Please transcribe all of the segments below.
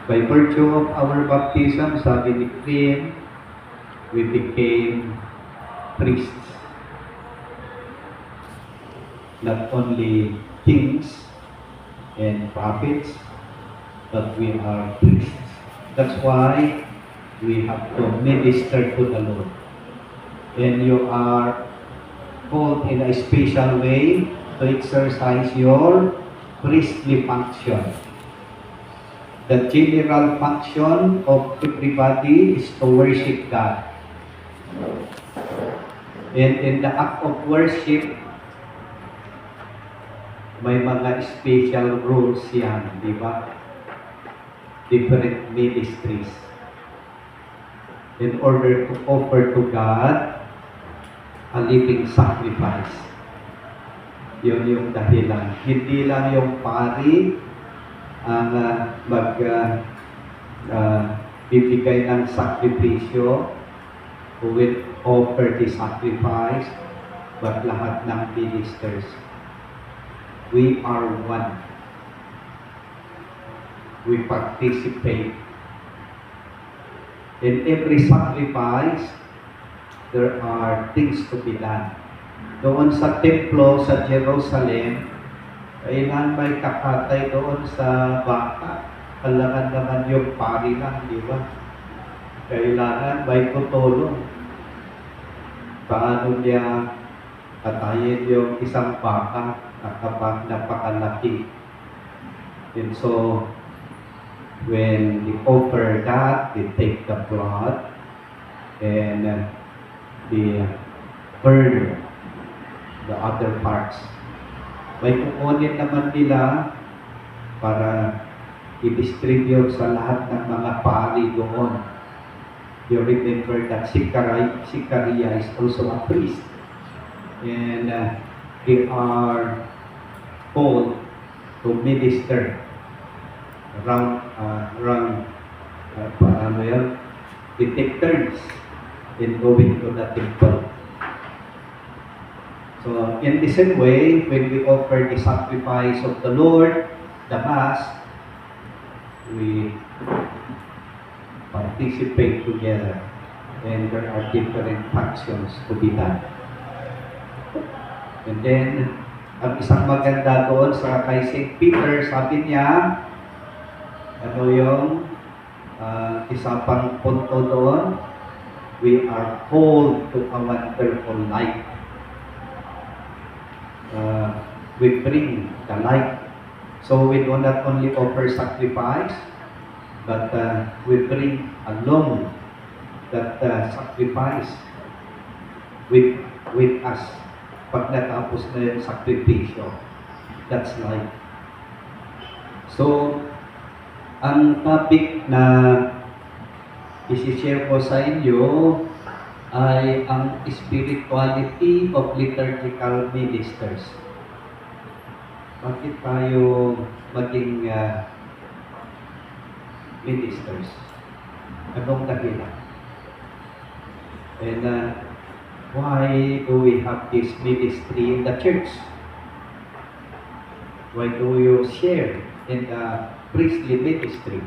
By virtue of our baptism, sabi ni Prim, we became priests. Not only kings and prophets, but we are priests. That's why we have to minister to the Lord. And you are called in a special way to exercise your priestly function. The general function of everybody is to worship God. And in the act of worship, may mga special rules yan, di ba? Different ministries. In order to offer to God a living sacrifice. Yun yung dahilan. Hindi lang yung pari ang bibigay ng sakripisyo, who will offer the sacrifice, but lahat ng ministers. We are one. We participate. In every sacrifice, there are things to be done. Doon sa templo sa Jerusalem, kailan may kakatay doon sa baka. Kailangan naman yung pari lang, di ba? Kailangan may tutulong. Paano niya patayin yung isang baka na kapag napakalaki. And so, when they offer that, they take the blood and they burn the other parts. May kukunin naman nila para i-distribute sa lahat ng mga pari doon. You remember that Sicaria is also a priest. And they are called to minister around they take turns in going to the temple. So, in the same way, when we offer the sacrifice of the Lord, the Mass, we participate together, and there are different functions to be done. And then, ang isang maganda doon sa kay St. Peter, sabi niya, ano yung isa pang punto doon, we are called to a wonderful life. We bring the light. So we do not only offer sacrifice, but we bring along that sacrifice with us. Pag natapos na yung sakripisyo, that's life. So, ang topic na isi-share ko sa inyo ay ang spirituality of liturgical ministers. Bakit tayo maging ministers? Anong dahilan? And why do we have this ministry in the church? Why do you share in the priestly ministry?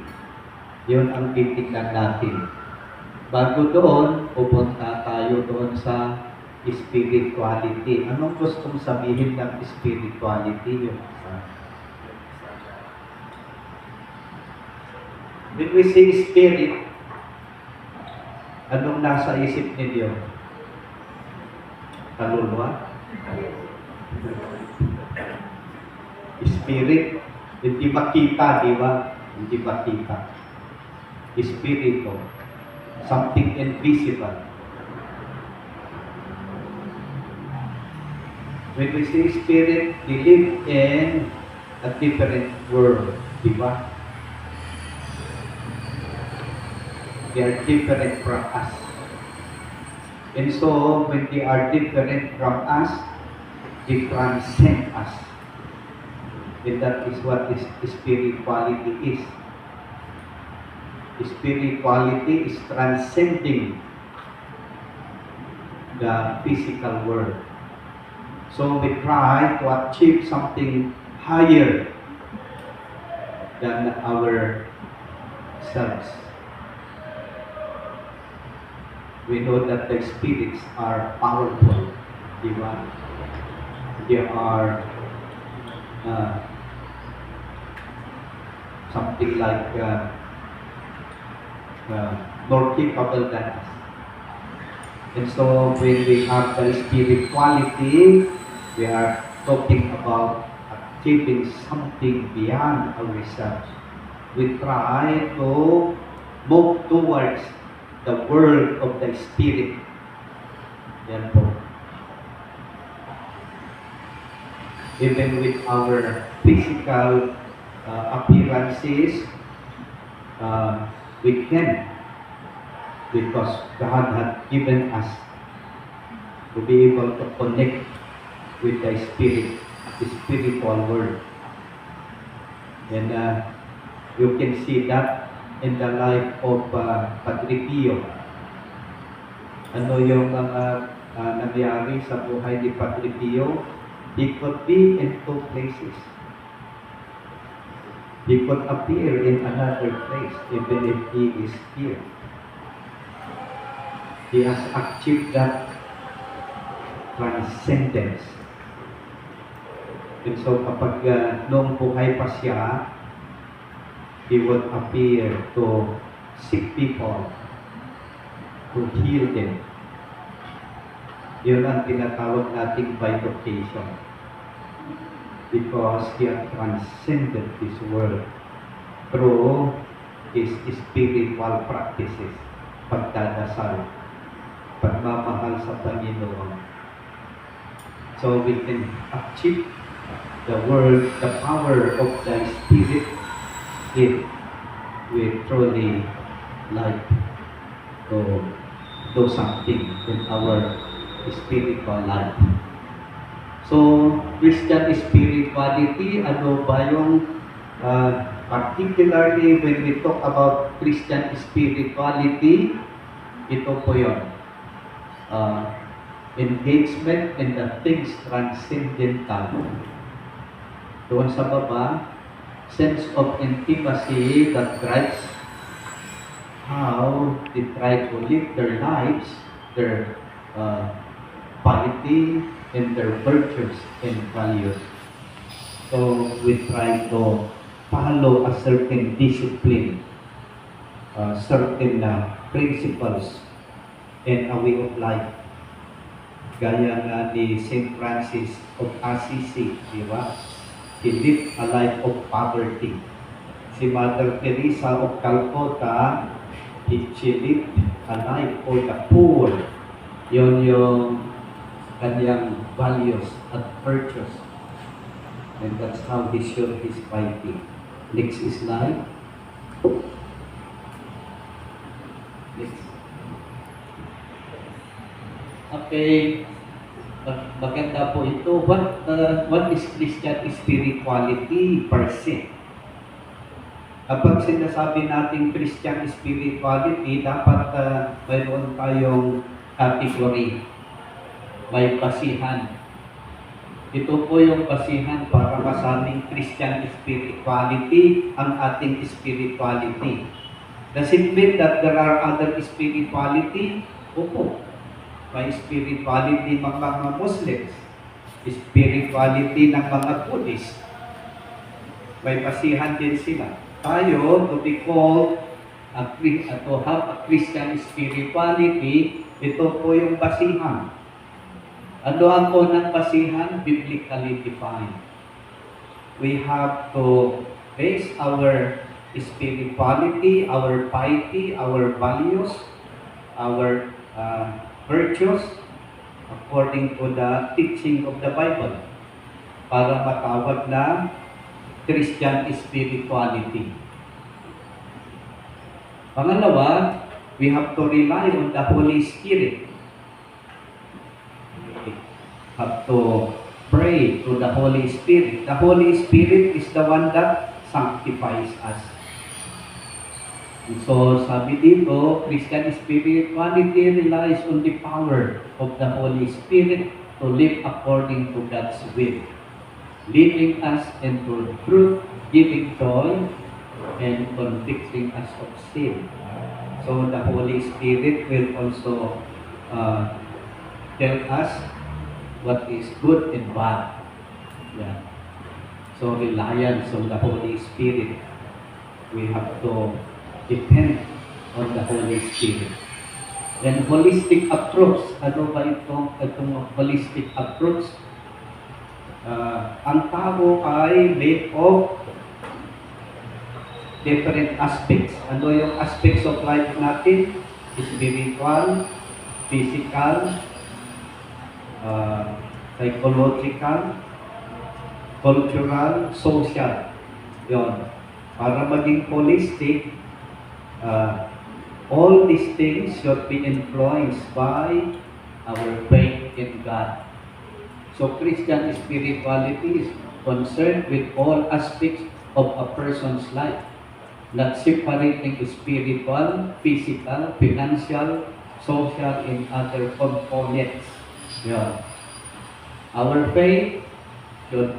Yun ang titignan natin. Bago doon, pupunta tayo doon sa spirituality. Anong gustong sabihin ng spirituality? Yung when we say spirit, anong nasa isip ninyo? Kaluluwa? Spirit, hindi makita, di ba? Hindi makita. Espiritu, something invisible. When we say spirit, we live in a different world, di ba? They are different from us. And so, when they are different from us, they transcend us. And that is what spirituality is. Spirituality is transcending the physical world. So we try to achieve something higher than our themselves. We know that the spirits are powerful, di ba? They are uh, something like more capable than us. And so when we have the spirituality, we are talking about achieving something beyond ourselves. We try to move towards the world of the spirit. Yan po. Even with our physical appearances, we can, because God had given us to be able to connect with the spirit, the spiritual world. And you can see that in the life of Padre Pio. Ano yung mga nangyari sa buhay ni Padre Pio? He could be in two places. He could appear in another place, even if he is here. He has achieved that transcendence. And so kapag noong buhay pa siya, he would appear to sick people, to heal them. Yun ang tinatawag nating bivocation. Because he had transcended this world through his spiritual practices, pagdadasal, pagmamahal sa Panginoon. So we can achieve the world, the power of the Spirit, if we truly like to do something in our spiritual life. So, Christian spirituality, ano ba yung particularly when we talk about Christian spirituality, ito po yun. Engagement in the things transcendental. Doon sa baba, sense of intimacy that drives how they try to live their lives, their piety, and their virtues and values. So we try to follow a certain discipline, certain principles, and a way of life. Gaya nga ni St. Francis of Assisi, di ba? He lived a life of poverty. Si Mother Teresa of Calcutta, she lived a life for the poor. Yun yung kanyang values at virtues. And that's how he showed his piety. Next slide. Next. Okay. Maganda po ito. What is Christian spirituality per se? Kapag sinasabi natin Christian spirituality, dapat mayroon tayong category. May basihan. Ito po yung basihan para masabing Christian spirituality ang ating spirituality. Does it mean that there are other spirituality? Opo. May spirituality ng mga Muslims, spirituality ng mga Buddhist. May basihan din sila. Tayo, to be called, to have a Christian spirituality, ito po yung basihan. Ano ang unang basihan? Biblically defined. We have to base our spirituality, our piety, our values, our virtues according to the teaching of the Bible para matawag na Christian spirituality. Pangalawa, we have to rely on the Holy Spirit. Have to pray to the Holy Spirit. The Holy Spirit is the one that sanctifies us. And so, sabi dito, Christian spirituality relies on the power of the Holy Spirit to live according to God's will, leading us into truth, giving joy, and convicting us of sin. So the Holy Spirit will also tell us what is good and bad. Yeah. So reliance on the Holy Spirit. We have to depend on the Holy Spirit. Then holistic approach. Ano ba itong holistic approach? Ang tao ay made of different aspects. Ano yung aspects of life natin? Spiritual, physical, psychological, cultural, social. Yon. Para maging holistic, all these things should be influenced by our faith in God. So Christian spirituality is concerned with all aspects of a person's life, not separating spiritual, physical, financial, social, and other components. Yeah. Our faith should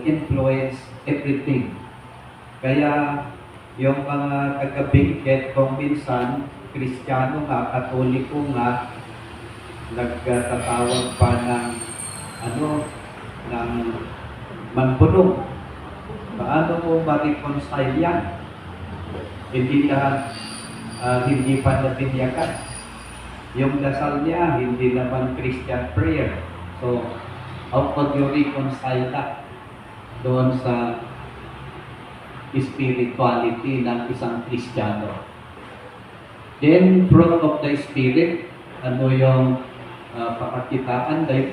influence everything. Kaya yung mga taga-Benguet kung minsan, Kristiyano nga, Katoliko nga, nagtatawag pa ng ng manbunong. Paano mo ma-reconcile yan? Hindi pa nabinyakan. Yung dasal niya, hindi naman Christian prayer. So, how could you reconcile that doon sa spirituality ng isang Kristiyano? Then, fruit of the Spirit, ano yung pakakitaan? Dahil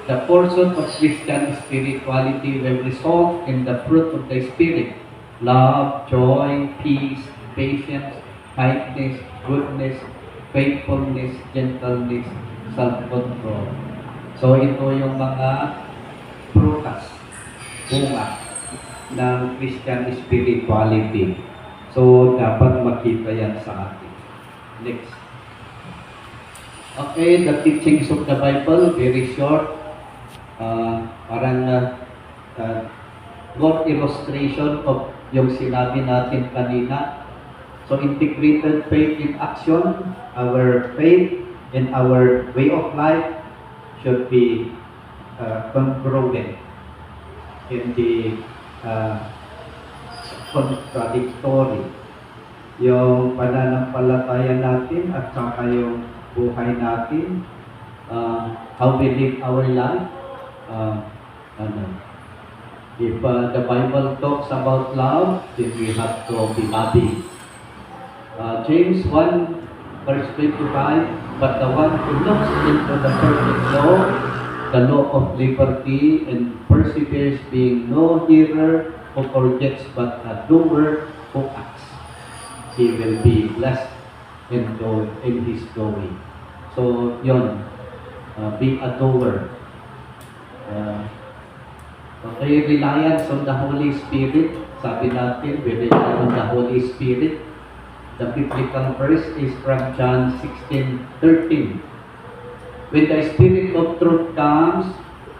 the portion of Christian spirituality will result in the fruit of the Spirit: love, joy, peace, patience, kindness, goodness, faithfulness, gentleness, self-control. So ito yung mga prutas, bunga ng Christian spirituality. So dapat makita yan sa atin. Next. Okay, the teachings of the Bible, very short. Parang good illustration of yung sinabi natin kanina. So integrated faith in action, our faith and our way of life should be congruent, hindi contradictory. Yung pananampalataya natin at saka yung buhay natin, how we live our life. If the Bible talks about love, then we have to be loving. James 1 verse 25, but the one who looks into the perfect law, the law of liberty, and perseveres, being no hearer who forgets, but a doer who acts, he will be blessed in his doing. So, yun, be a doer. Okay, reliance on the Holy Spirit. Sabi natin, we rely on the Holy Spirit. The biblical verse is from John 16:13. When the Spirit of truth comes,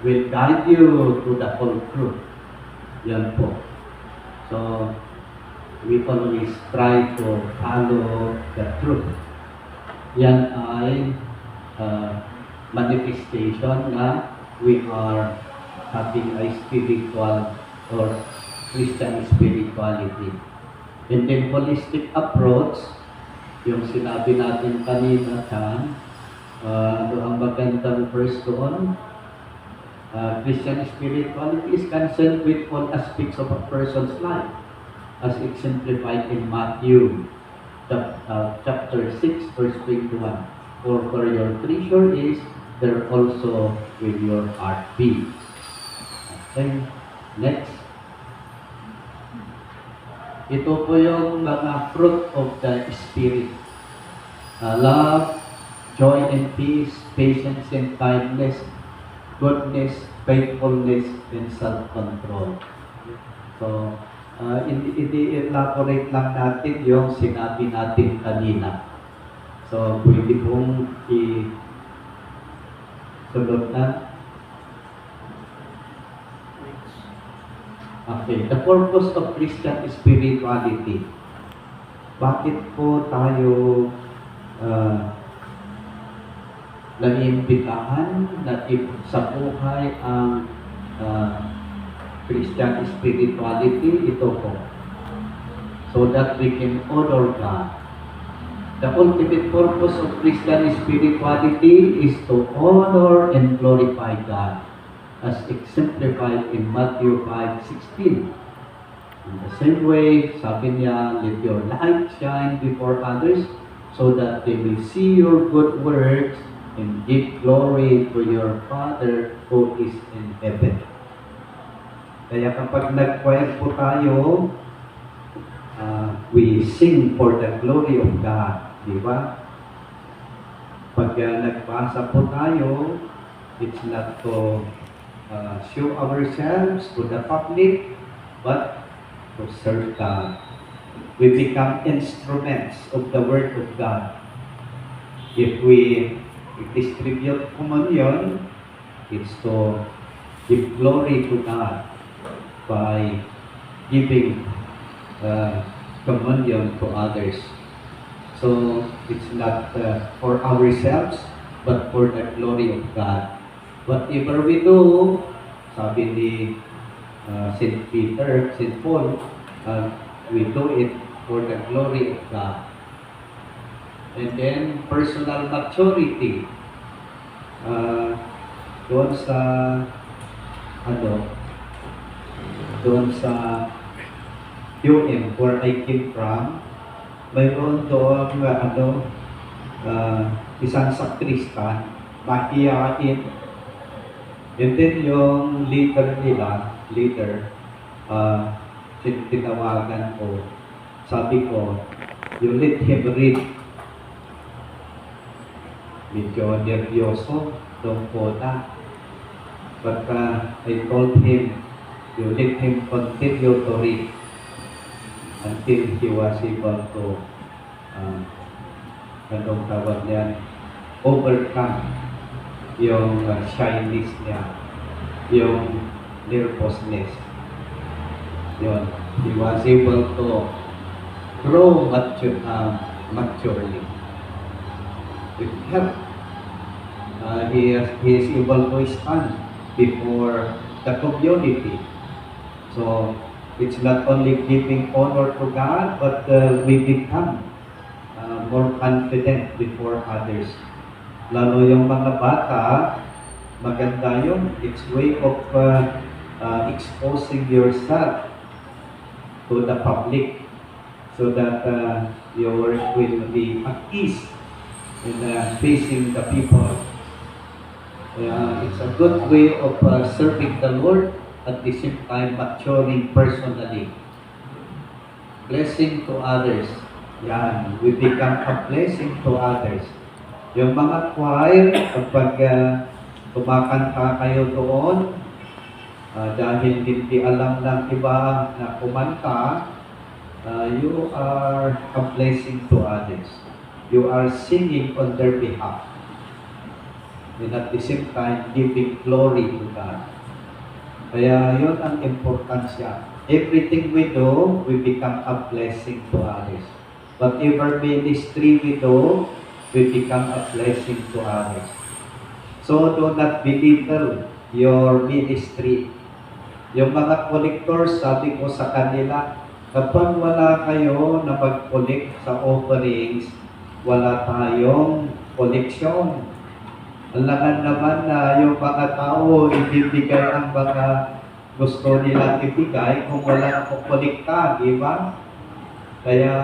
will guide you to the whole truth. Yan po. So, we always try to follow the truth. Yan ay manifestation na we are having a spiritual or Christian spirituality. And then holistic approach, yung sinabi natin kanina dyan, ano ang magandang verse doon? Christian spirituality is concerned with all aspects of a person's life, as exemplified in Matthew chapter 6 verse 21. For your treasure is there also will your heart be. Okay, next. Ito po yung mga fruit of the Spirit. Love, joy and peace, patience and kindness, goodness, faithfulness, and self-control. So, i-elaborate lang natin yung sinabi natin kanina. So, pwede pong i-sunod na. Okay, the purpose of Christian spirituality. Bakit po tayo uh, naiimbitahan na sa buhay ang Christian spirituality? Ito po, so that we can honor God. The ultimate purpose of Christian spirituality is to honor and glorify God, as exemplified in Matthew 5:16. In the same way, sabi niya, let your light shine before others so that they will see your good works and give glory to your Father who is in heaven. Kaya kapag nag-choir po tayo, we sing for the glory of God. Di ba? Pag nagbasa po tayo, it's not to show ourselves to the public, but to serve God. We become instruments of the Word of God. If we distribute communion, it's to give glory to God by giving communion to others. So, it's not for ourselves, but for the glory of God. Whatever we do, sabi ni St. Peter, St. Paul, we do it for the glory of God. And then, personal maturity. Doon sa, doon sa UM, where I came from, mayroon doon, isang sakristan, mahihain. And then yung leader nila, tinawagan ko, sabi ko, you let him read. Medyo nervyoso, lungkot na. But I told him, you let him continue to read until he was able to, anong tawag niyan, overcome yung shyness niya, yung nervousness. Yun. He was able to grow maturely. It helped. He is able to stand before the community. So, it's not only giving honor to God, but we become more confident before others. Lalo yung mga bata, maganda yun. It's way of exposing yourself to the public so that your work will be at ease in facing the people. It's a good way of serving the Lord, at the same time maturing personally. Blessing to others. Yan, we become a blessing to others. Yung mga choir, kapag kumakanta kayo doon, dahil hindi alam ng iba na kumanta, you are a blessing to others. You are singing on their behalf. And at the same time, giving glory to God. Kaya yun ang importansya. Everything we do, we become a blessing to others. Whatever ministry we do, we become a blessing to others. So do not belittle your ministry. Yung mga collectors, sabi ko sa kanila, kapag wala kayo na mag-collect sa offerings, wala tayong collection. Alangan naman na yung mga tao ibibigay ang mga gusto nilang ibigay kung wala akong kolekta, di ba? Kaya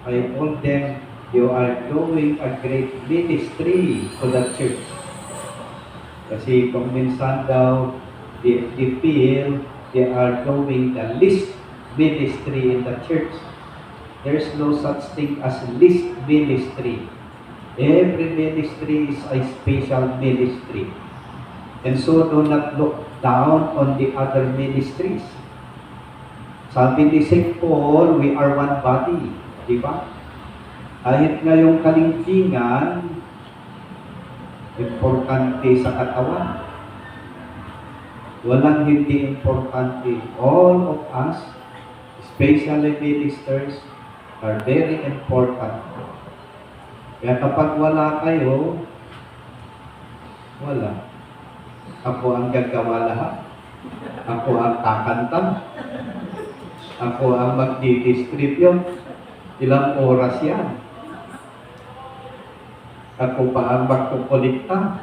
I told them, you are doing a great ministry to the church. Kasi kung minsan daw, they feel they are doing the least ministry in the church. There's no such thing as least ministry. Every ministry is a special ministry. And so do not look down on the other ministries. Sabi ni St. Paul, we are one body. Di ba? Kahit ngayong kalingkingan, importante sa katawan. Walang hindi importante. All of us, especially ministers, are very important. Kaya kapag wala kayo, wala. Ako ang gagawa lahat. Ako ang kakanta. Ako ang magdidistribute. Ilang oras yan. Ako pa ang magkukulikta.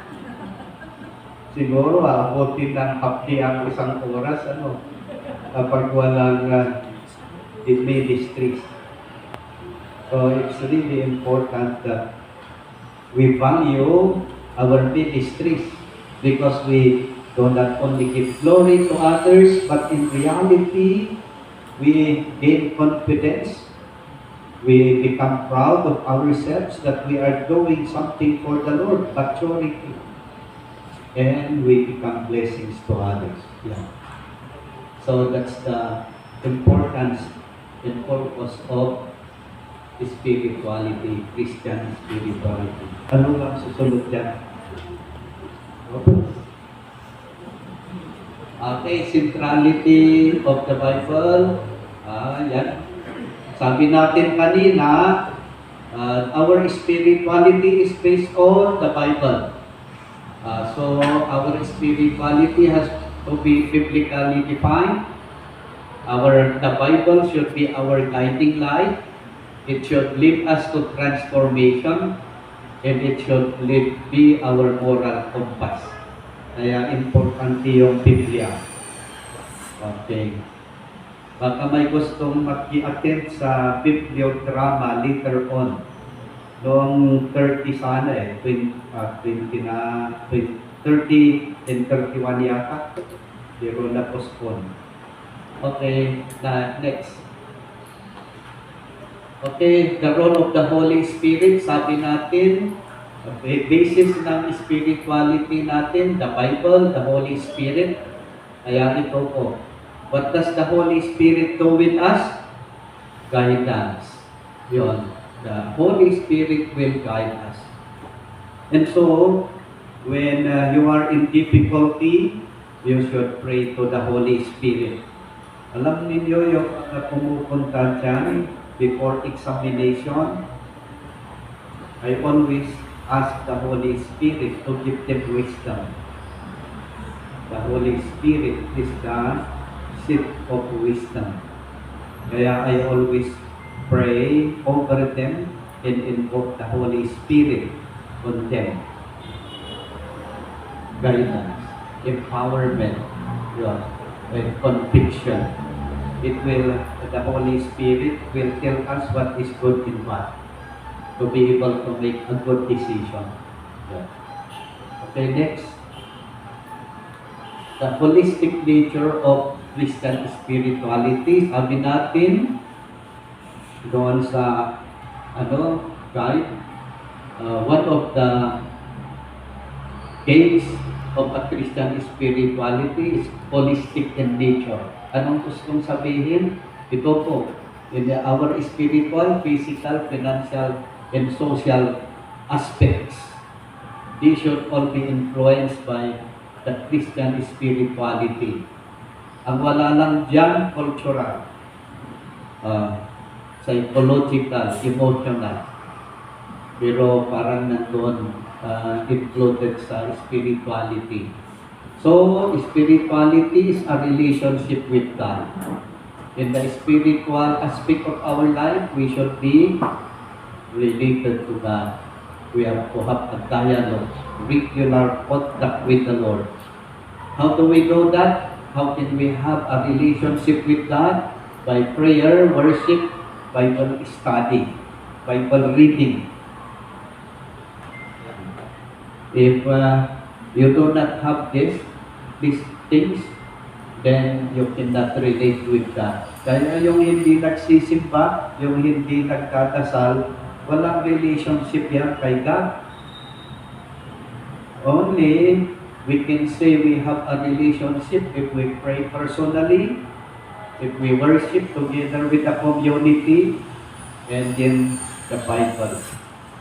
Siguro, abutin ng hapdi ang isang oras, kapag walang ministries. So, it's really important that we value our ministries because we do not only give glory to others, but in reality, we gain confidence. We become proud of ourselves that we are doing something for the Lord, maturity. And we become blessings to others. Yeah. So that's the importance and purpose of spirituality, Christian spirituality. Ano lang susunod dyan? Okay, centrality of the Bible. Yan. Sabi natin kanina, our spirituality is based on the Bible. So our spirituality has to be biblically defined. The Bible should be our guiding light. It should lead us to transformation, and it should be our moral compass. Kaya importante yung Biblia. Okay. Baka may gustong mag-i-attend sa bibliodrama later on. Noong 30 sana 30 and 31 yata. Pero na-postpone. Okay, next. Okay, the role of the Holy Spirit, sabi natin, okay, basis ng spirituality natin, the Bible, the Holy Spirit. Kaya ito po. What does the Holy Spirit do with us? Guidance. Yun. The Holy Spirit will guide us. And so, when you are in difficulty, you should pray to the Holy Spirit. Alam ninyo yung pumupunta dyan before examination, I always ask the Holy Spirit to give them wisdom. The Holy Spirit is the seat of wisdom. Kaya I always pray over them and invoke the Holy Spirit on them. Guidance, empowerment, and conviction. The Holy Spirit will tell us what is good and bad to be able to make a good decision. Yeah. Okay, next. The holistic nature of Christian spirituality, sabi natin doon sa guide, one of the gains of a Christian spirituality is holistic in nature. Anong gustong sabihin? Ito po, in our spiritual, physical, financial, and social aspects, they should all be influenced by the Christian spirituality. Ang wala lang dyan, cultural, psychological, emotional. Pero parang nandun, included sa spirituality. So, spirituality is a relationship with God. In the spiritual aspect of our life, we should be related to God. We have to have a dialogue, regular contact with the Lord. How do we do that? How can we have a relationship with God? By prayer, worship, Bible study, Bible reading. If you do not have these things, then you cannot relate with God. Kaya yung hindi nagsisimba, yung hindi nagdadasal, walang relationship yan kay God. Only we can say we have a relationship if we pray personally, if we worship together with the community, and in the Bible.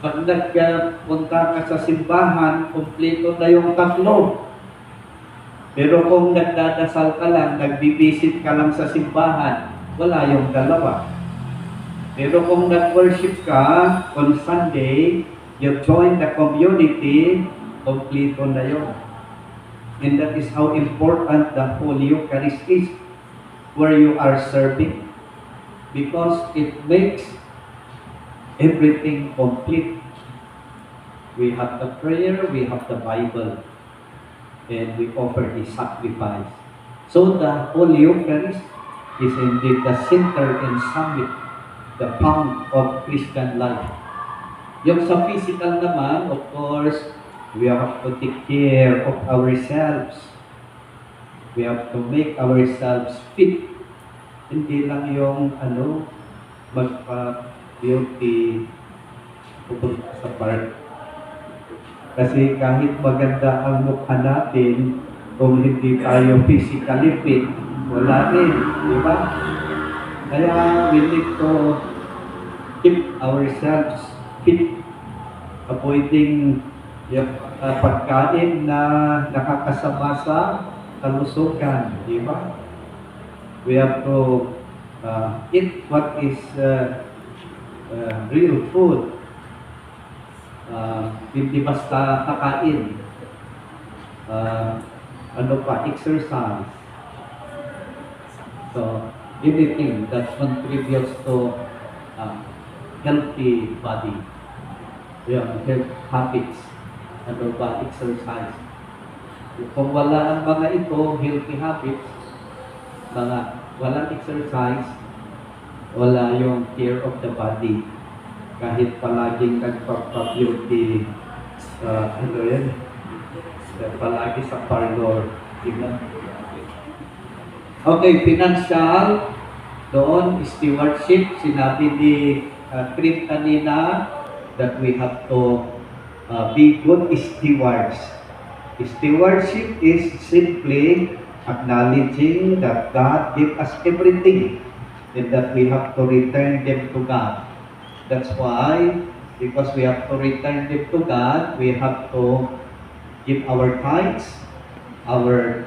Pag nagpunta ka sa simbahan, kumpleto na yung tatlo. Pero kung nagdadasal ka lang, nagbibisit ka lang sa simbahan, wala yung dalawa. Pero kung nag-worship ka on Sunday, you join the community, kompleto na yun. And that is how important the Holy Eucharist is, where you are serving, because it makes everything complete. We have the prayer, we have the Bible, and we offer the sacrifice. So the Holy Eucharist is indeed the center and summit, the fount of Christian life. Yung sa physical naman, of course, we have to take care of ourselves. We have to make ourselves fit. Hindi lang yung magpa-beauty pupunta sa park. Kasi kahit maganda ang mukha natin, kung hindi tayo physically fit, wala rin, di ba? Kaya we need to keep ourselves fit, avoiding yung pagkain na nakakasama sa kalusugan, di ba? We have to eat what is real food. Hindi basta kakain. Exercise. So, anything that contributes to healthy body. Health habits. Exercise. Kung wala ang mga ito, healthy habits, walang exercise, wala yung care of the body. Kahit palaging nagpapa-beauty, palagi sa parlor. Diba? Okay, financial, doon, stewardship, sinabi ni Krim kanina, that we have to be good stewards. Stewardship is simply acknowledging that God gave us everything and that we have to return them to God. That's why, because we have to return them to God, we have to give our tithes, our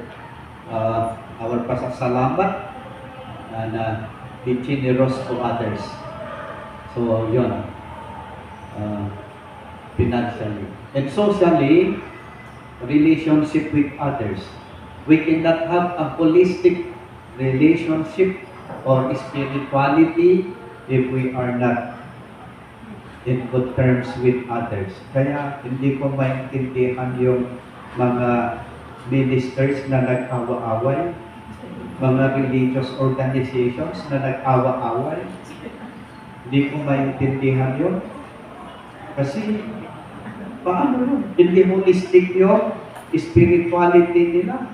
pasasalamat, and be generous to others. So, yun. Financially. And socially, relationship with others. We cannot have a holistic relationship or spirituality if we are not in good terms with others. Kaya hindi ko maintindihan yung mga ministers na nag-awa-away, mga religious organizations na nag-awa-away. Hindi ko maintindihan yun. Kasi, paano yun? Hindi holistic yung spirituality nila.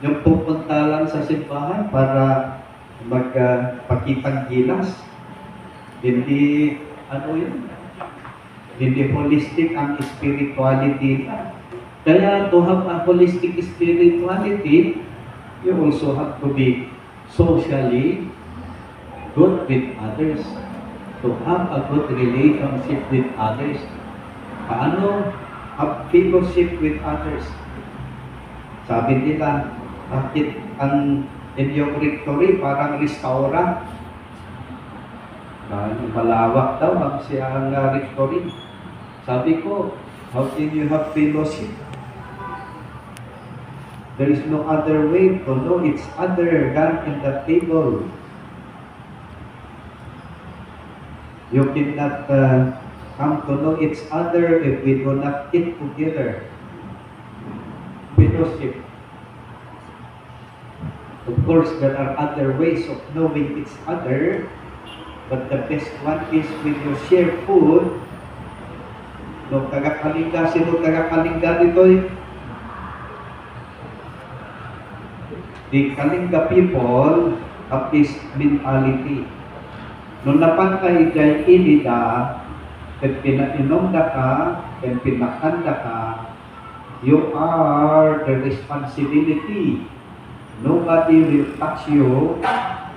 Yung pupunta lang sa simbahan para magpakitang gilas. Hindi, yun? Hindi holistic ang spirituality nila. Kaya to have a holistic spirituality, you also have to be socially good with others. To have a good relationship with others. Paano have fellowship with others? Sabi nila, bakit ang inyong rectory parang restaurant? Malawak daw ang siyang rectory. Sabi ko, how can you have fellowship? There is no other way to know each other than in the table. You cannot come to know each other if we do not eat together. Fellowship. Of course, there are other ways of knowing each other, but the best one is when you share food. No, sino taga-Kalinga dito? The Kalinga people have this mentality. Nung napantay kay inida, at pinainom na ka, and pinakanda ka, you are the responsibility. Nobody will touch you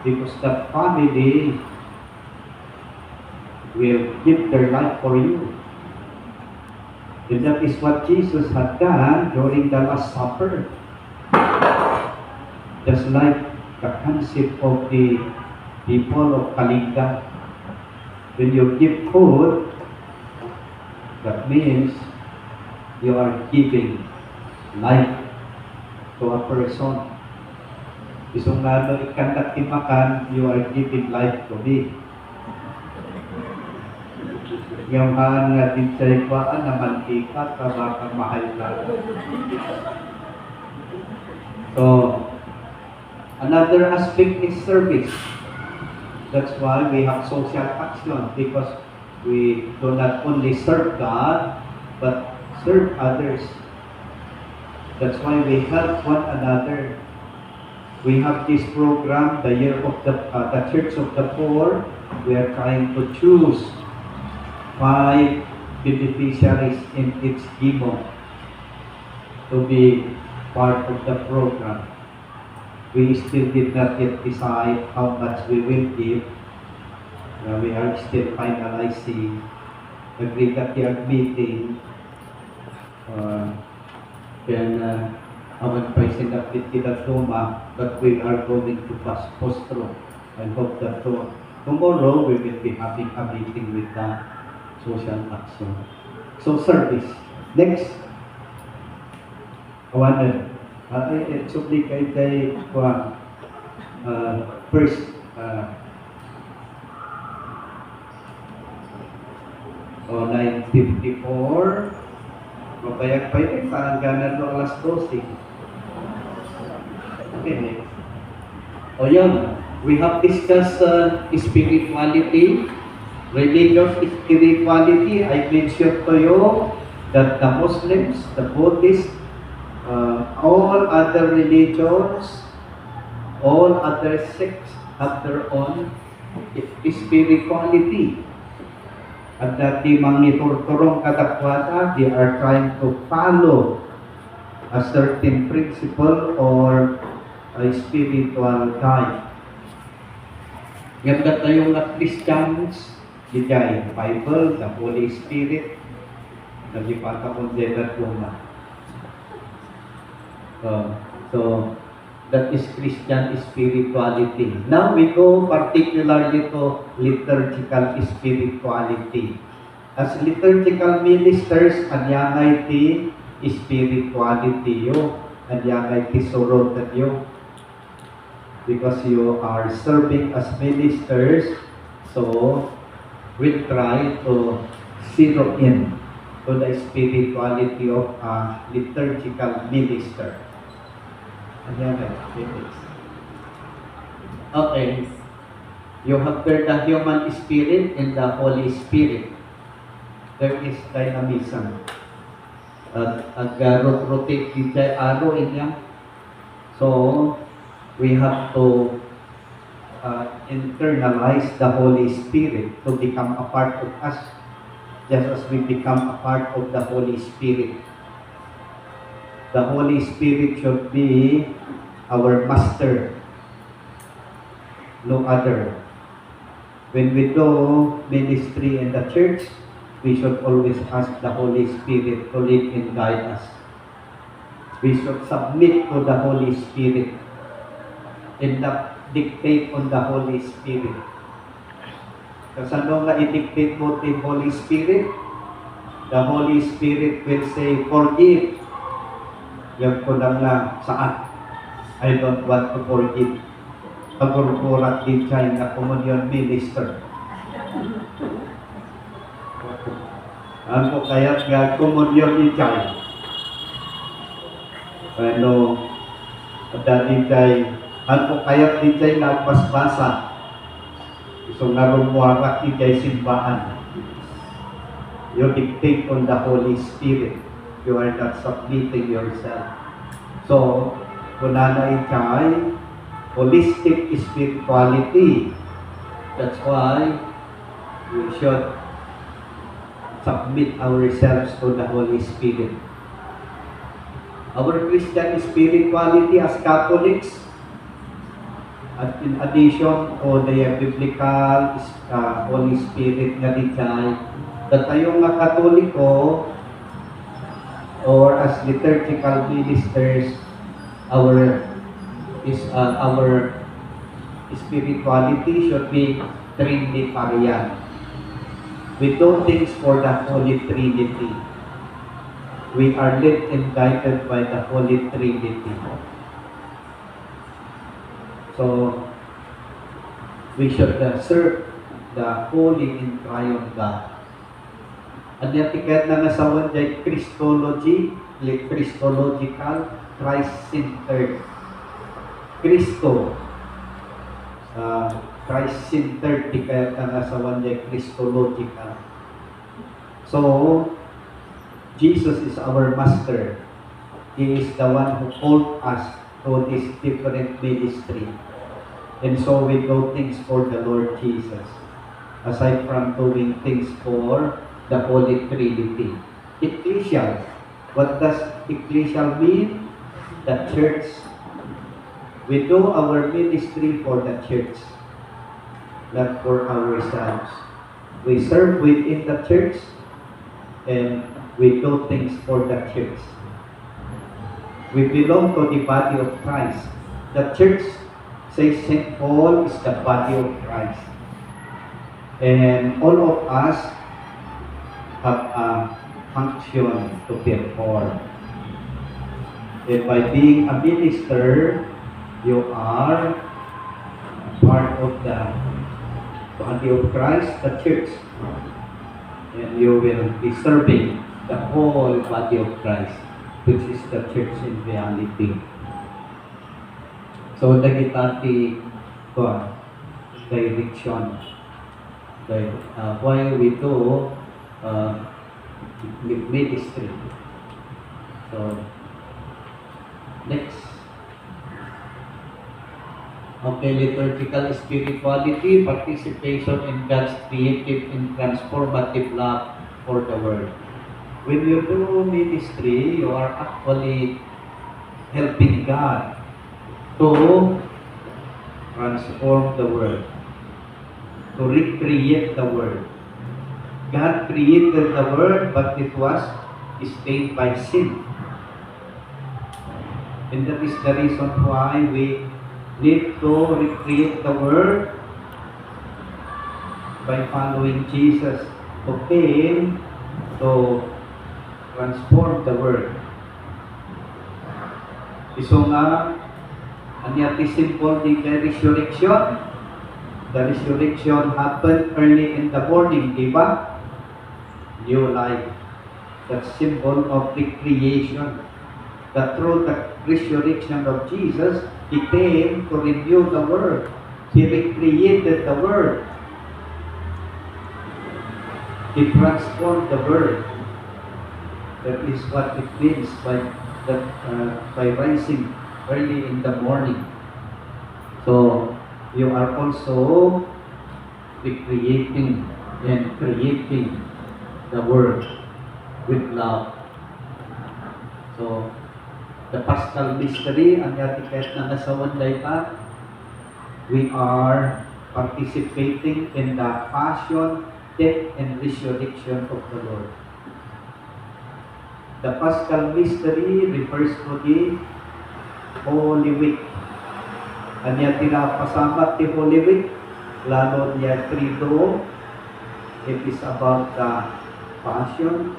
because the family will give their life for you. And that is what Jesus had done during the Last Supper. Just like the concept of the people of Kalinga. When you give food, that means you are giving life to a person. Isang nga ikan at timakan, you are giving life to me. Yung nga din sa ikwaan na mantika, baka mahal na. So, another aspect is service. That's why we have social action, because we do not only serve God, but serve others. That's why we help one another. We have this program, the Year of the Church of the Poor. We are trying to choose 5 beneficiaries in each GIMO to be part of the program. We still did not yet decide how much we will give. We are still finalizing the Brigadier meeting. Awan pa sinapit kita Roma, but we are going to postpone. I hope that tomorrow we will be having a meeting with the social action. So service. Next. Kawanan. It's okay kay first o 9:54. Mabayag pa yun, parang ganan no alas 12. Okay, next. O yun, we have discussed spirituality, religious spirituality. I mentioned to you that the Muslims, the Buddhists, all other religions, all other sects have their own spirituality. At dati mangiturturong kadakwata, they are trying to follow a certain principle or a spiritual guide. Ganda tayong na Christians, digay, Bible, the Holy Spirit, nagipata kong dedat luma. So, that is Christian spirituality. Now we go particularly to liturgical spirituality. As liturgical ministers, anyangay ti spirituality yo, anyangay ti surod yo. Because you are serving as ministers, so we'll try to zero in to the spirituality of a liturgical minister. Okay. You have heard the human spirit and the Holy Spirit. There is dynamism. Rotate the arrow in them. So, we have to internalize the Holy Spirit to become a part of us, just as we become a part of the Holy Spirit. The Holy Spirit should be our master, no other. When we do ministry in the church, we should always ask the Holy Spirit to lead and guide us. We should submit to the Holy Spirit and not dictate on the Holy Spirit. Kasi ano nga i-dictate mo the Holy Spirit? The Holy Spirit will say, forgive. Yan ko lang na saan. I don't want to forgive. Pagurkurat din siya na communion minister. Ano kaya nga communion din siya? Ano, dati siya, ano kaya din siya nagpasbasa? So narumuwarak din siya simbahan. You dictate on the Holy Spirit. You are not submitting yourself. So, kunana itay holistic spirituality. That's why we should submit ourselves to the Holy Spirit. Our Christian spirituality as Catholics, at in addition to the biblical Holy Spirit nga ditay, that tayong nga Katoliko, or as liturgical ministers, our is our spirituality should be Trinitarian. We do things for the Holy Trinity. We are led and guided by the Holy Trinity. So, we should serve the Holy and Triune God. At yung tiket na nasawan dyan, Christological, Christ-centered. Cristo, Christ-centered, tiket na nasawan dyan, Christological. So, Jesus is our master. He is the one who called us to this different ministry. And so we do things for the Lord Jesus, aside from doing things for the Holy Trinity. Ecclesial. What does ecclesial mean? The church. We do our ministry for the church, not for ourselves. We serve within the church, and we do things for the church. We belong to the body of Christ. The church, says St. Paul, is the body of Christ. And all of us have a function to perform. And by being a minister, you are part of the body of Christ, the church. And you will be serving the whole body of Christ, which is the church in reality. So, dagitati ko, direction. While we do ministry. So, next. Okay, liturgical spirituality, participation in God's creative and transformative love for the world. When you do ministry, you are actually helping God to transform the world, to recreate the world. God created the world, but it was stained by sin. And that is the reason why we need to recreate the world by following Jesus, who came to transform the world. So nga, ang yati symbol di the resurrection. The resurrection happened early in the morning, di ba? New life. That symbol of recreation. That through the resurrection of Jesus, He came to renew the world. He recreated the world. He transformed the world. That is what it means by rising early in the morning. So, you are also recreating and creating the world with love. So, the Paschal Mystery, ang yatiket na nasawan pa, we are participating in the passion, death, and resurrection of the Lord. The Paschal Mystery refers to the Holy Week. Ang tinapasamat the Holy Week, lalo niya Triduum, it is about the Passion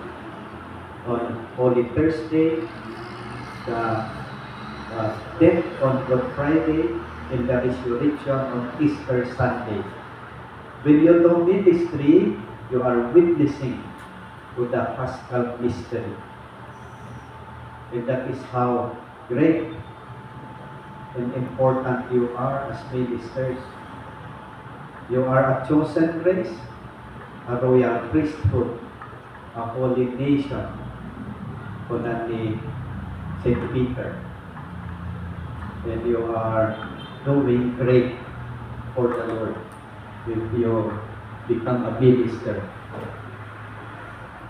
on Holy Thursday, the death on Good Friday, and the resurrection on Easter Sunday. When you do ministry, you are witnessing to the Paschal Mystery. And that is how great and important you are as ministers. You are a chosen race, a royal priesthood, a holy nation, kunan ni St. Peter. And you are doing great for the Lord if you become a minister.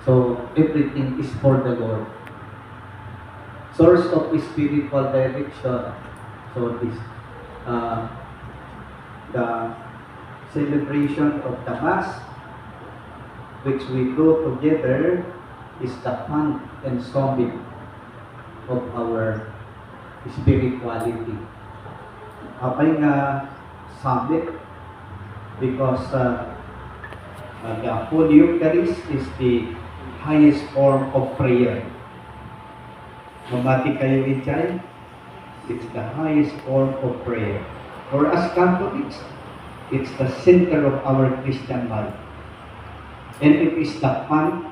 So, everything is for the Lord. Source of spiritual direction. So, this, the celebration of the Mass, which we do together, is the fount and summit of our spirituality. apay nga summit because the Holy Eucharist is the highest form of prayer. Mamati kayo itchay, it's the highest form of prayer. For us Catholics, it's the center of our Christian life. And it is the font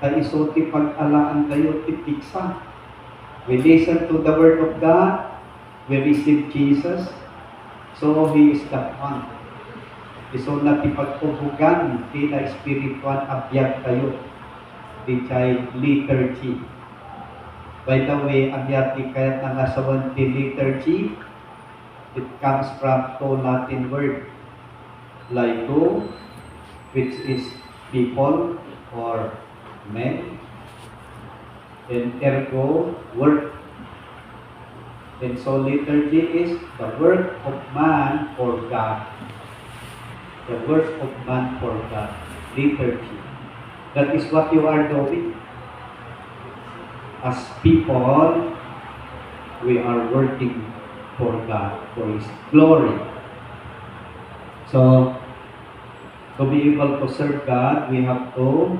kay iso ti pag-alaan kayo ti piksa. We listen to the Word of God, we receive Jesus, so He is the font. Iso na ti pagtubugan, tila spiritual abiyag kayo, ti chay liturgy. By the way, abiyag ti kayat nga sawan ti liturgy, it comes from two Latin word, laito, which is people or men, and ergo, work. And so liturgy is the work of man for God. The work of man for God. Liturgy. That is what you are doing. As people, we are working for God, for His glory. So, to be able to serve God, we have to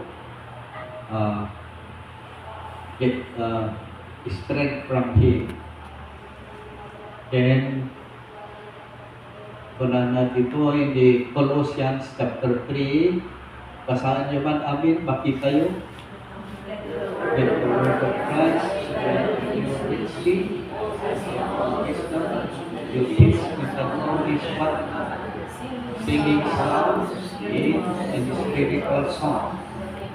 get strength from Him. Then, tunan na dito in the Colossians chapter 3, basahan niyo man amin, makita yun. Get the word of Christ, you richly, you teach with the knowledge what singing psalms, hymns, and spiritual songs.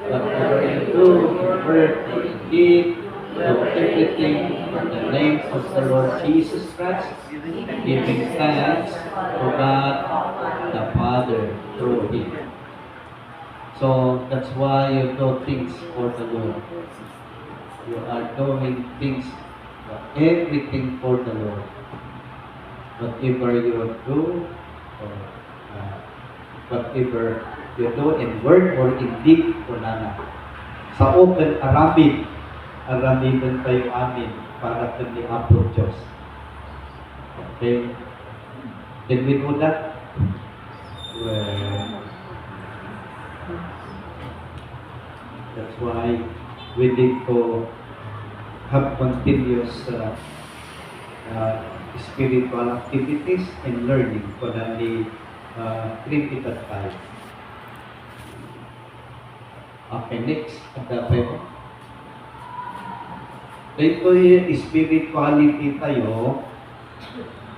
Whatever you do, in word or in deed, do everything in the name of the Lord Jesus Christ, giving thanks to God the Father through Him. So that's why you do things for the Lord. You are doing things, everything for the Lord. Whatever you do, or whatever you do in word or in deed, kunana. Sa open aramidan kayo amin para kami apo Diyos. Okay? Can we do that? Well, that's why we need to have continuous spiritual activities and learning kunani critical time. Okay, next. Ito yung spirituality tayo.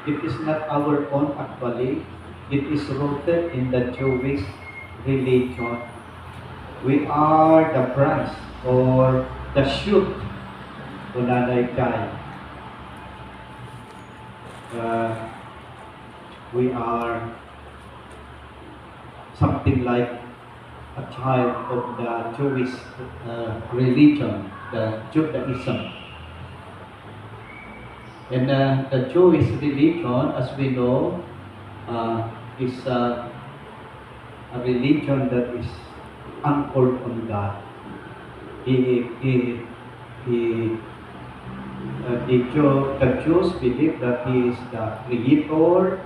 It is not our own actually. It is rooted in the Jewish religion. We are the branch or the shoot. Kunanay kay. We are something like a child of the Jewish religion, the Judaism. And the Jewish religion, as we know, is a religion that is anchored on God. The Jews believe that He is the Creator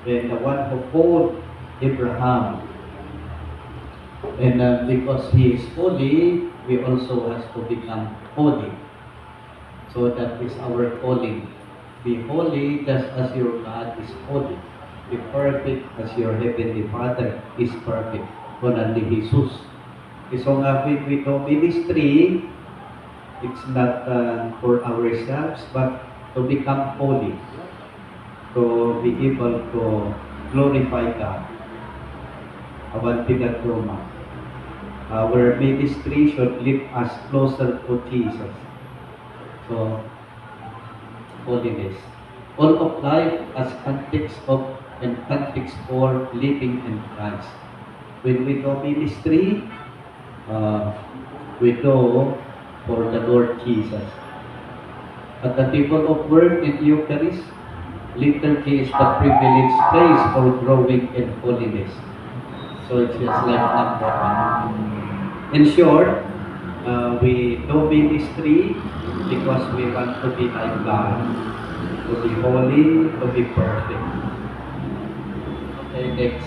and the one who called Abraham. And because He is holy, we also have to become holy. So that is our calling. Be holy just as your God is holy. Be perfect as your Heavenly Father is perfect. Kunan ni Jesus. So nga when we do ministry, it's not for ourselves, but to become holy. To be able to glorify God. Awan pinagduma. Our ministry should lift us closer to Jesus. So, holiness. All of life as context of and context for living in Christ. When we do ministry, we do for the Lord Jesus. At the table of word in Eucharist, liturgy is the privileged place for growing in holiness. So it's just like number one. In short, we do ministry because we want to be like God. to be holy, to be perfect. Okay, next.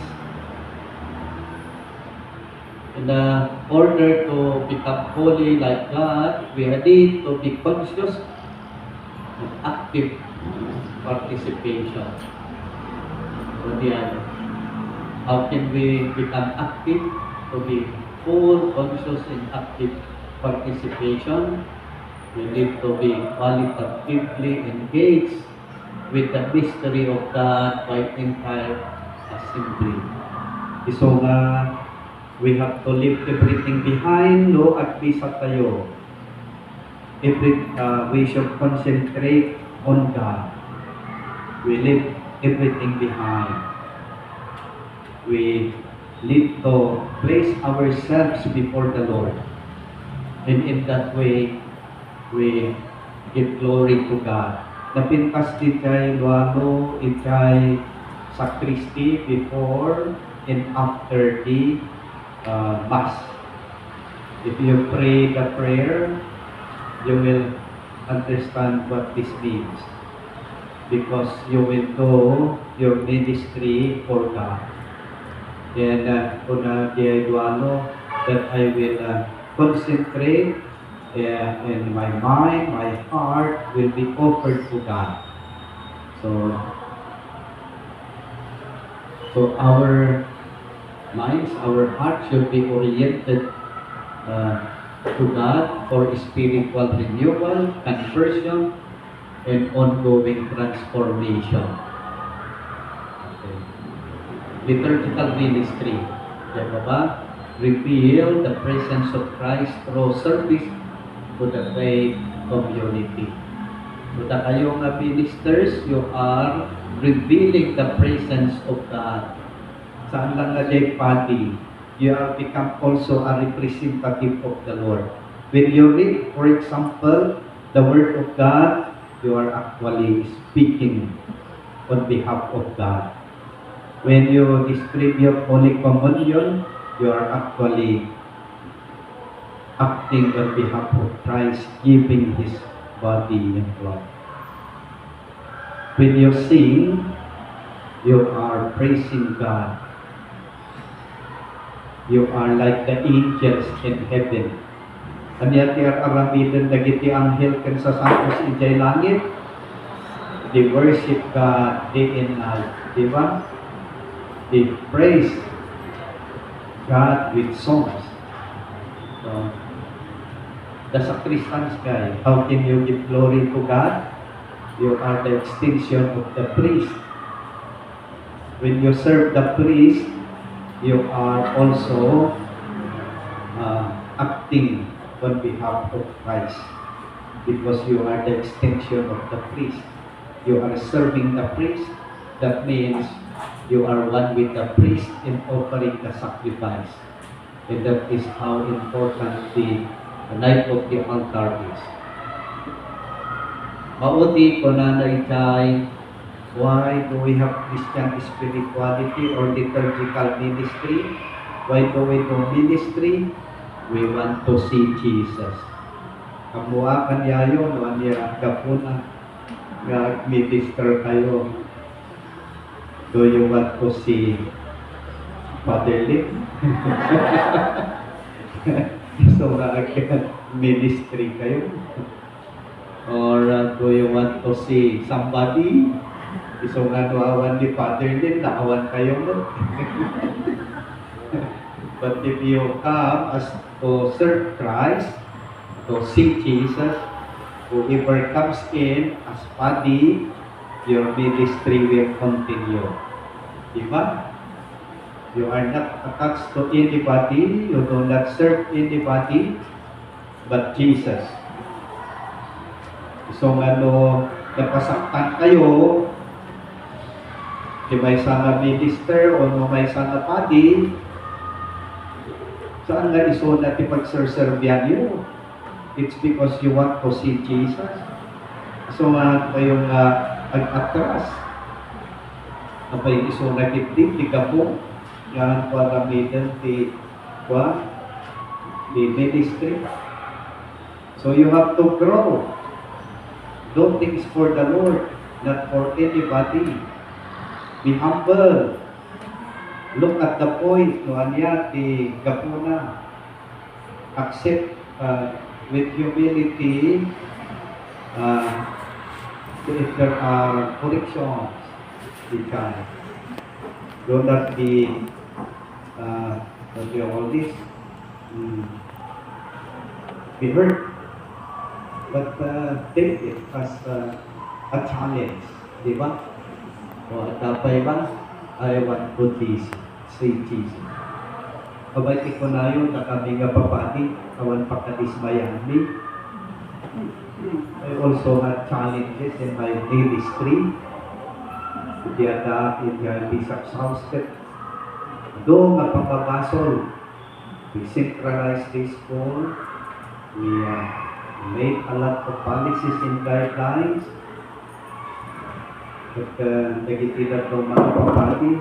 In order to become holy like God, we need to be conscious and active participation. So how can we become active? To be full, conscious, and active participation, we need to be qualitatively engaged with the mystery of God by entire assembly. So we have to leave everything behind, no at bisa tayo. We should concentrate on God. We leave everything behind. We need to place ourselves before the Lord. And in that way, we give glory to God. Napintas di kay Luano, ikay sacristy before and after the Mass. If you pray the prayer, you will understand what this means. Because you will do your ministry for God. And una di Luano, that I will concentrate and my mind, my heart will be offered to God. So our minds, our hearts should be oriented to God for spiritual renewal, conversion, and ongoing transformation. Okay. Liturgical ministry. Diba? Reveal the presence of Christ through service to the faith community. So kayo nga ministers, you are revealing the presence of God. Saan lang na party, you have become also a representative of the Lord. When you read, for example, the Word of God, you are actually speaking on behalf of God. When you distribute Holy Communion, you are actually acting on behalf of Christ, giving His body and blood. When you sing, you are praising God. You are like the angels in heaven. Anya tiar aramidan dagiti anghel ken sa santos ijay langit. They worship God day and night. Diba? They praise God with songs. So, the sacristans guy, how can you give glory to God? You are the extension of the priest. When you serve the priest, you are also acting on behalf of Christ, because you are the extension of the priest. You are serving the priest. That means you are one with the priest in offering the sacrifice. And that is how important the night of the altar is. Maudi ko na naitay, why do we have Christian spirituality or liturgical ministry? Why do we do ministry? We want to see Jesus. Kamua kanyayo, no niya kapuna, nga minister kayo. Do you want to see Father Lip? So, ministry kayo? Or do you want to see somebody? So nga awan ni Father Lip, naawan kayo mo. But if you come as to serve Christ, to see Jesus, whoever comes in as body, your ministry will continue. Diba? You are not attached to anybody, you do not serve anybody, but Jesus. So napasaktan kayo, di may sana minister o no may sana body, saan nga iso natin pagserserbihan nyo? It's because you want to see Jesus. So kayong ag-atras, kapay iso natin di kapong, yan para middle the ministry. So you have to grow. Do things for the Lord. not for anybody. Be humble. Look at the point, no anya, ti Gapuna. Accept with humility if there are corrections, be kind. Do not be, what do you call this? Be hurt. But take it as a challenge. Di ba? O at tapay ba? I want to teach. Say Jesus. Kabay ko na yun, na kami nga papati, kawan pagkadismayami. I also had challenges in my ministry. The attack in the Bishop's house. Doon nga pagpapasol, we centralized this school. We made a lot of policies and guidelines. But nagitilat ng mga papati,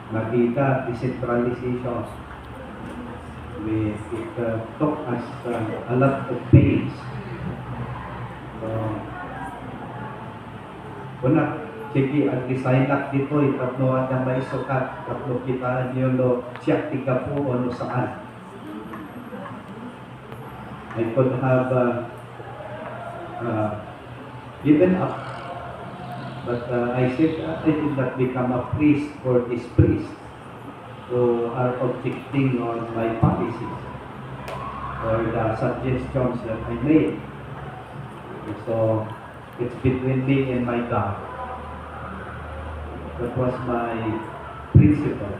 nakita decentralization. It took us a lot of pains. Una, sige, ang design dito, itatlo at na may sukat, tatlo kita niyo lo, siya tiga po o no saan. I could have given up, but I said, I did not become a priest for this priest who are objecting on my policies or the suggestions that I made. So, it's between me and my God. That was my principle.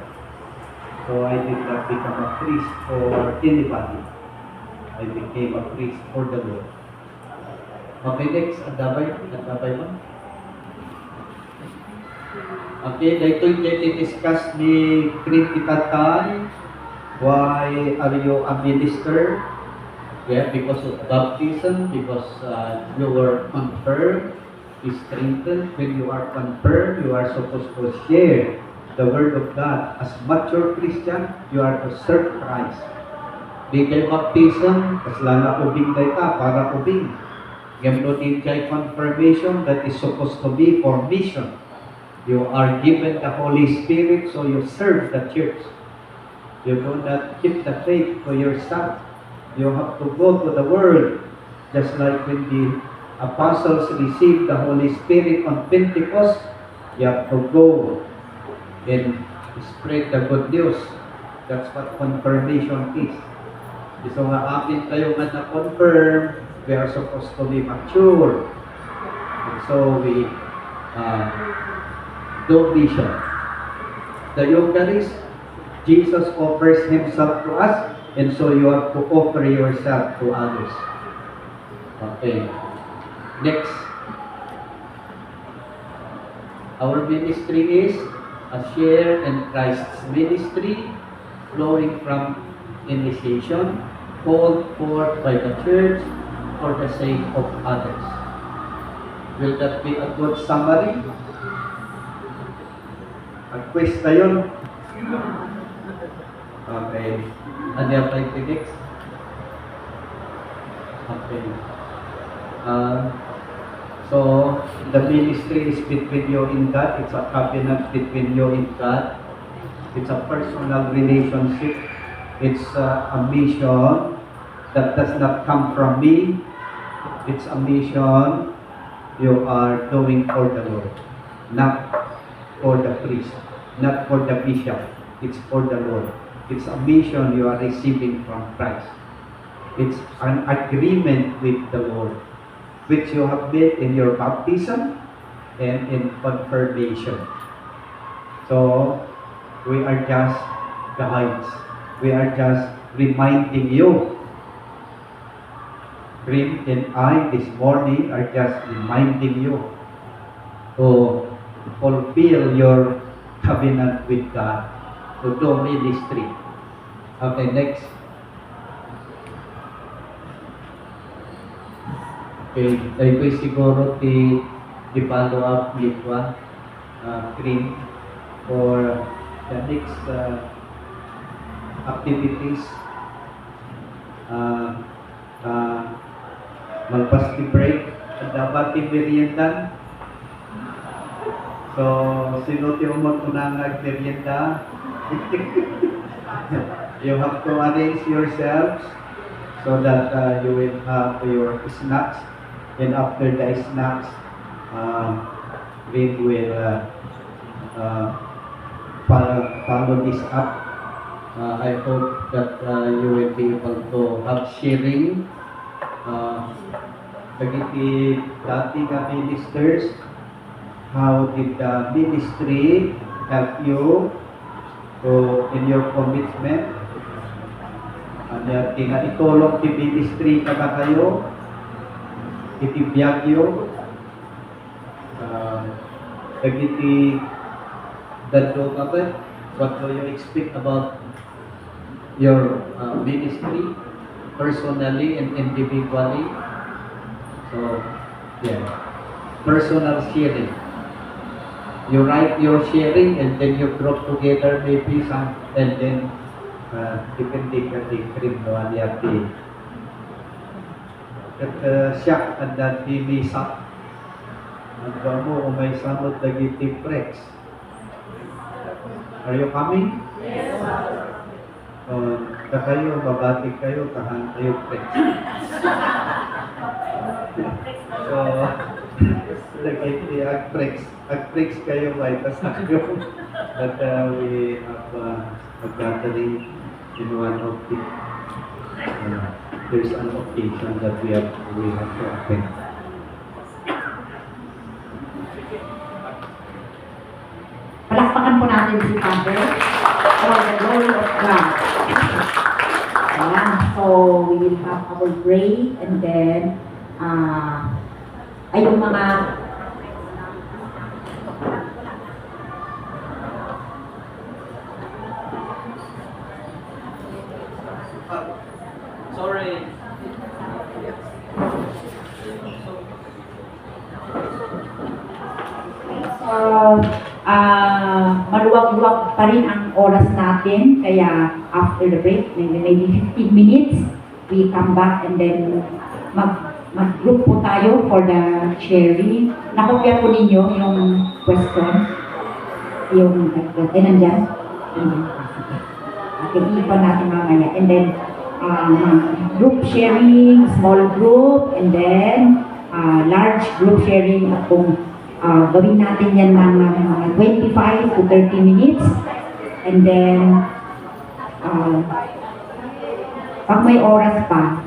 So I did not become a priest for anybody. I became a priest for the Lord. Okay, next, adabay mo. Okay, dito yung discuss ni Kritikatan. Why are you a minister? Yeah, because of baptism, because you were confirmed, strengthened. When you are confirmed, you are supposed to share the Word of God. As mature Christian, you are to serve Christ. Di kay baptism, kaslana ubing day ka, para ubing. Gamno din kay confirmation, that is supposed to be for mission. You are given the Holy Spirit, so you serve the church. You do not keep the faith for yourself. You have to go to the world, just like when the apostles received the Holy Spirit on Pentecost. You have to go and spread the good news. That's what confirmation is. So nga amin tayo nga na-confirm, we are supposed to be mature. And so we do mission. The Eucharist, Jesus offers Himself to us, and so you have to offer yourself to others. Okay. Next. Our ministry is a share in Christ's ministry, flowing from initiation, called forth by the church for the sake of others. Will that be a good summary? A quiz na yun? Okay. Ano yung next? Okay. So, the ministry is between you and God. It's a covenant between you and God. It's a personal relationship. It's a mission that does not come from me. It's a mission you are doing for the Lord, not for the priest, not for the bishop. It's for the Lord. It's a mission you are receiving from Christ. It's an agreement with the Lord, which you have made in your baptism and in confirmation. So, we are just guides. We are just reminding you. Grim and I this morning are just reminding you to fulfill your covenant with God, to do ministry. Okay, next. Okay, tayo po siguro di follow up Litwa, Grim, for the next activities. Magpas di break, dapat meriendan, So, sino yung magpunang nagmerienda? You have to arrange yourselves so that you will have your snacks. And after the snacks, we will follow this up. I hope that you will be able to have sharing. Dagiti dati nga ministers, how did the ministry help you in your commitment? Itulong ti ministry ka ba kayo? Itibiyag yun? Dagiti dadlo ka ba? What do you expect about your ministry, personally and individually? So, yeah, personal sharing. You write your sharing and then you group together maybe some, and then depende ka di krimuan yati. At siya at dati may sak. Ang mo may samot dagiti prex. Are you coming? Yes, Father. Kayo, babati kayo, tahan kayo prex. So, dagiti ag-prex kayo may tasakyo. That we have a gathering in one of the there's an occasion that we have to attend. Palakpakan po natin si Father for the glory of God. Ayan. So, we will have our break and then ay yung mga Sorry. maluwag-luwag pa rin ang oras natin, kaya after the break, maybe 15 minutes, we come back and then mag-group po tayo for the sharing. Nakopya po ninyo yung question. Yung, nandyan? Okay, ipan natin mamaya. And then, group sharing, small group, and then large group sharing. At kung gawin natin yan ng mga 25 to 30 minutes. And then, pag may oras pa,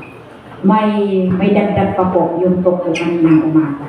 may dagdag pa po yung talk ko kaninang umaga.